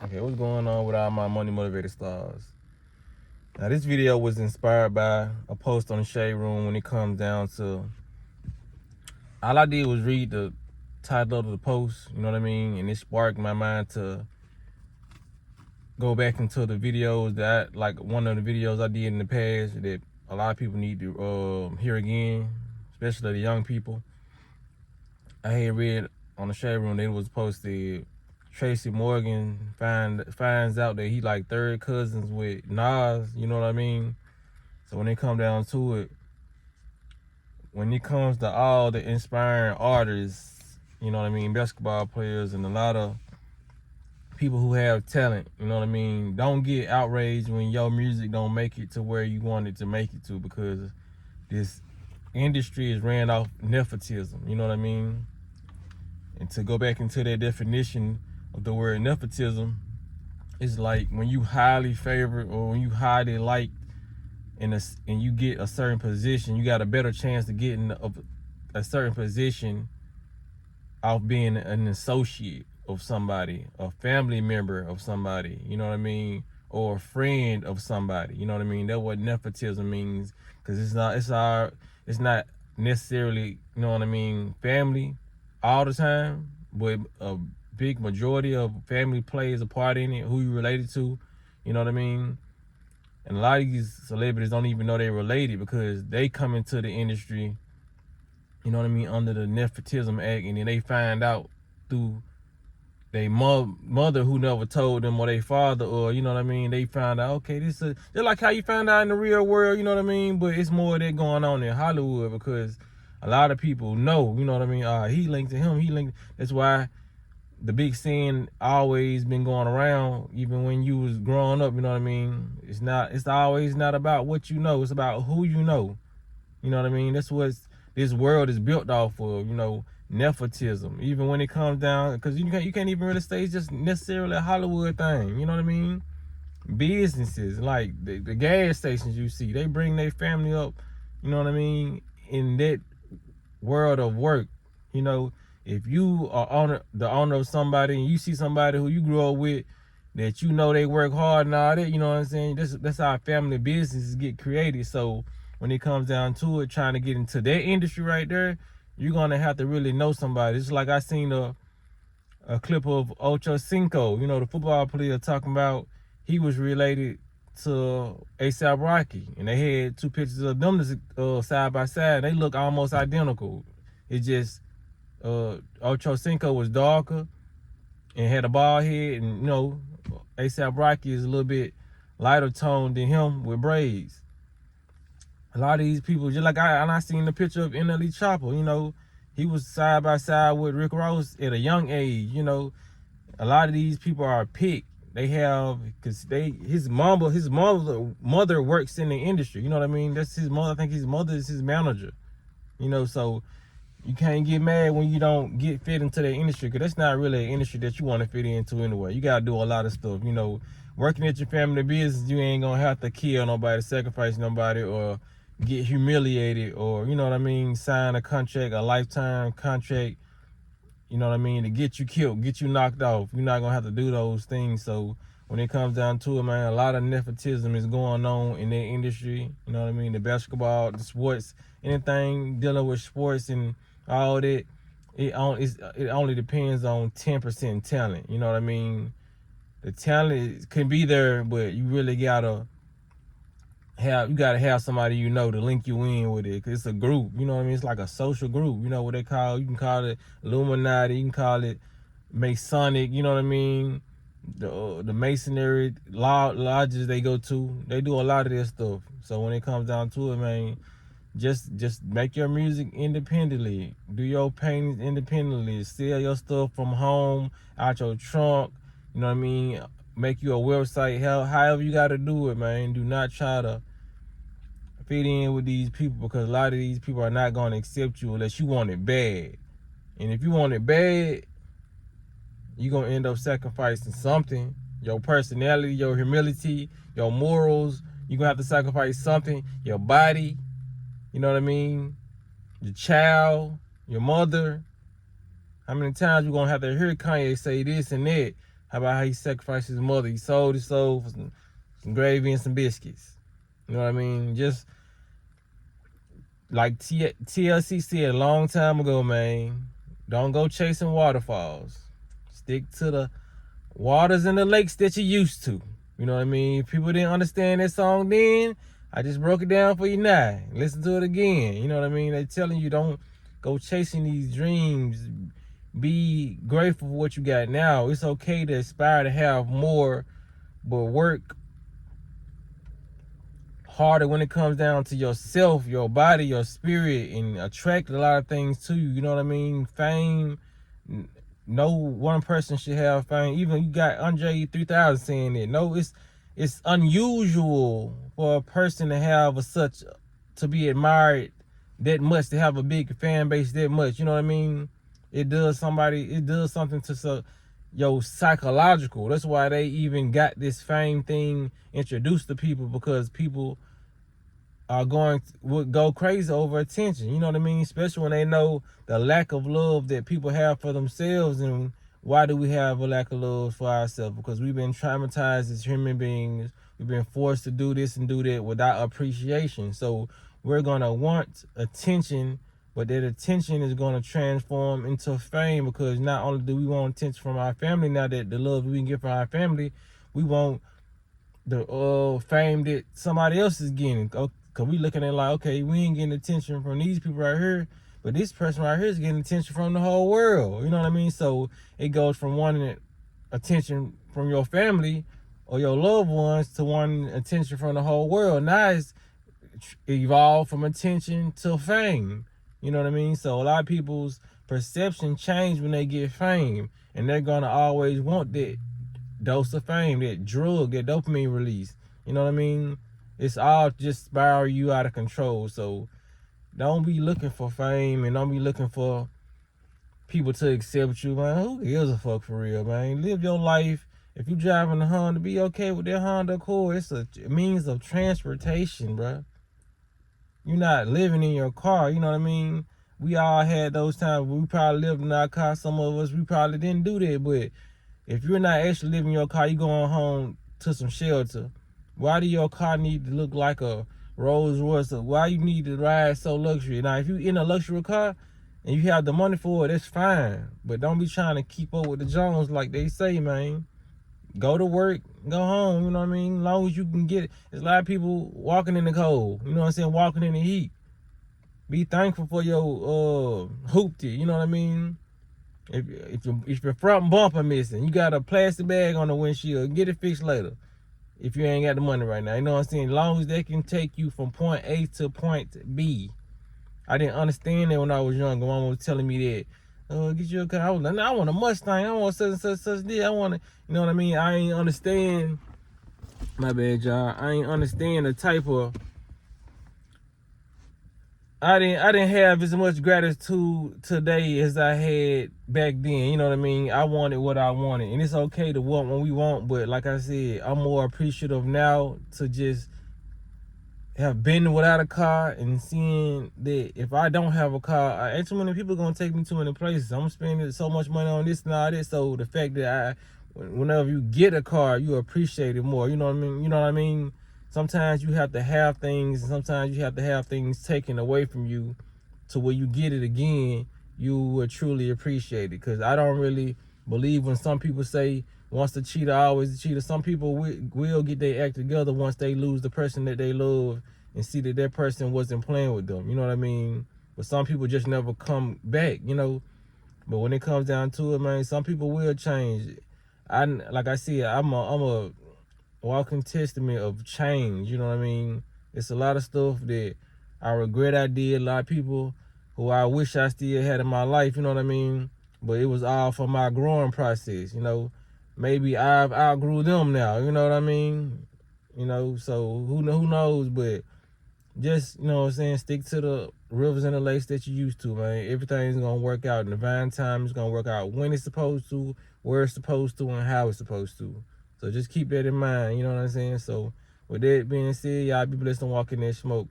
Okay, what's going on with all my money motivated stars? Now, this video was inspired by a post on the Shade Room when it comes down to. All I did was read the title of the post, you know what I mean? And it sparked my mind to go back into the videos that, like one of the videos I did in the past that a lot of people need to hear again, especially the young people. I had read on the Shade Room that it was posted. Tracy Morgan finds out that he like third cousins with Nas, you know what I mean? So when it come down to it, when it comes to all the inspiring artists, you know what I mean, basketball players and a lot of people who have talent, you know what I mean, don't get outraged when your music don't make it to where you want it to make it to, because this industry is ran off nepotism, you know what I mean? And to go back into that definition of the word nepotism, it's like when you highly favored or when you highly liked and you get a certain position, you got a better chance to get in a certain position off being an associate of somebody, a family member of somebody, you know what I mean, or a friend of somebody, you know what I mean. That's what nepotism means, because it's not necessarily, you know what I mean, family all the time, but a big majority of family plays a part in it, who you related to, you know what I mean. And a lot of these celebrities don't even know they're related because they come into the industry, you know what I mean, under the Nepotism Act, and then they find out through their mother who never told them, or their father, or, you know what I mean, they found out, okay, this is just like how you found out in the real world, you know what I mean, but it's more of that going on in Hollywood because a lot of people know, you know what I mean, he linked to him, that's why the big sin always been going around, even when you was growing up, you know what I mean? It's always not about what you know, it's about who you know. You know what I mean? That's what this world is built off of, you know, nepotism. Even when it comes down, because you can't even really say it's just necessarily a Hollywood thing, you know what I mean? Businesses, like the gas stations you see, they bring their family up, you know what I mean, in that world of work, you know. If you are the owner of somebody and you see somebody who you grew up with that you know they work hard and all that, you know what I'm saying? That's how family businesses get created. So when it comes down to it, trying to get into that industry right there, you're gonna have to really know somebody. It's like I seen a clip of Ocho Cinco, you know, the football player, talking about he was related to A$AP Rocky, and they had two pictures of them side by side. They look almost identical. It just Ocho Cinco was darker and had a bald head, and you know, A$AP Rocky is a little bit lighter toned than him with braids. A lot of these people, just like I seen the picture of NLE Chopper, you know, he was side by side with Rick Ross at a young age, you know. A lot of these people are picked. They have, because his mother works in the industry, you know what I mean? That's his mother. I think his mother is his manager, you know. So you can't get mad when you don't get fit into the industry, because that's not really an industry that you want to fit into anyway. You got to do a lot of stuff, you know. Working at your family business, you ain't gonna have to kill nobody, sacrifice nobody, or get humiliated, or, you know what I mean, sign a contract, a lifetime contract, you know what I mean, to get you killed, get you knocked off. You're not gonna have to do those things. So when it comes down to it, man, a lot of nepotism is going on in that industry. You know what I mean? The basketball, the sports, anything dealing with sports and all that, it only depends on 10% talent. You know what I mean? The talent can be there, but you really gotta have somebody, you know, to link you in with it, because it's a group, you know what I mean? It's like a social group, you know what they call, you can call it Illuminati, you can call it Masonic, you know what I mean? The masonry lodges they go to, they do a lot of this stuff. So when it comes down to it, man, just make your music independently, do your paintings independently, sell your stuff from home, out your trunk, you know what I mean? Make you a website, however you got to do it, man. Do not try to fit in with these people, because a lot of these people are not going to accept you unless you want it bad. And if you want it bad, you're going to end up sacrificing something. Your personality, your humility, your morals. You're going to have to sacrifice something. Your body, you know what I mean? Your child, your mother. How many times you going to have to hear Kanye say this and that? How about how he sacrificed his mother? He sold his soul for some gravy and some biscuits. You know what I mean? Just like TLC said a long time ago, man, don't go chasing waterfalls. Stick to the waters and the lakes that you used to. You know what I mean? If people didn't understand that song then, I just broke it down for you now. Listen to it again. You know what I mean? They're telling you don't go chasing these dreams. Be grateful for what you got now. It's okay to aspire to have more, but work harder when it comes down to yourself, your body, your spirit, and attract a lot of things to you. You know what I mean? Fame, no one person should have fame. Even you got Andre 3000 saying it. No, it's unusual for a person to have to be admired that much, to have a big fan base that much. You know what I mean? It does something to your psychological. That's why they even got this fame thing introduced to people, because people would go crazy over attention. You know what I mean? Especially when they know the lack of love that people have for themselves. And why do we have a lack of love for ourselves? Because we've been traumatized as human beings. We've been forced to do this and do that without appreciation. So we're gonna want attention, but that attention is gonna transform into fame, because not only do we want attention from our family, now that the love we can get from our family, we want the fame that somebody else is getting. Because we looking at like, okay, we ain't getting attention from these people right here, but this person right here is getting attention from the whole world. You know what I mean? So it goes from wanting attention from your family or your loved ones to wanting attention from the whole world. Now it's evolved from attention to fame. You know what I mean? So a lot of people's perception change when they get fame, and they're gonna always want that dose of fame, that drug, that dopamine release. You know what I mean? It's all just spiral you out of control. So don't be looking for fame, and don't be looking for people to accept you, man. Who gives a fuck for real, man? Live your life. If you driving a Honda, be okay with that Honda Accord. It's a means of transportation, bro. You're not living in your car. You know what I mean? We all had those times where we probably lived in our car. Some of us, we probably didn't do that. But if you're not actually living in your car, you're going home to some shelter. Why do your car need to look like a Rolls Royce? Why you need to ride so luxury? Now, if you in a luxury car and you have the money for it, that's fine. But don't be trying to keep up with the Jones like they say, man. Go to work, go home, you know what I mean? As long as you can get it. There's a lot of people walking in the cold, you know what I'm saying? Walking in the heat. Be thankful for your hoopty, you know what I mean? If your front bumper missing, you got a plastic bag on the windshield, get it fixed later. If you ain't got the money right now, you know what I'm saying? As long as they can take you from point A to point B. I didn't understand that when I was younger. Mama was telling me that, get you a car. I was like, no, I want a Mustang. I want such and such deal. I want to, you know what I mean? I ain't understand. My bad, y'all. I ain't understand the type of. I didn't have as much gratitude today as I had back then. You know what I mean? I wanted what I wanted, and it's okay to want what we want. But like I said, I'm more appreciative now to just have been without a car and seeing that if I don't have a car, ain't too many people gonna take me too many places. I'm spending so much money on this and all this. So the fact that whenever you get a car, you appreciate it more. You know what I mean? You know what I mean? Sometimes you have to have things, and sometimes you have to have things taken away from you to where you get it again, you will truly appreciate it. Because I don't really believe when some people say, once the cheater, always the cheater. Some people will get their act together once they lose the person that they love and see that that person wasn't playing with them. You know what I mean? But some people just never come back, you know? But when it comes down to it, man, some people will change. Like I said, I'm a walking testament of change. You know what I mean? It's a lot of stuff that I regret I did. A lot of people who I wish I still had in my life. You know what I mean? But it was all for my growing process. You know, maybe I've outgrew them now. You know what I mean? You know, so who knows? But just, you know what I'm saying, stick to the rivers and the lakes that you used to, man. Everything's gonna work out in divine time. It's gonna work out when it's supposed to, where it's supposed to, and how it's supposed to. So just keep that in mind, you know what I'm saying? So with that being said, y'all be blessed and walk in that smoke.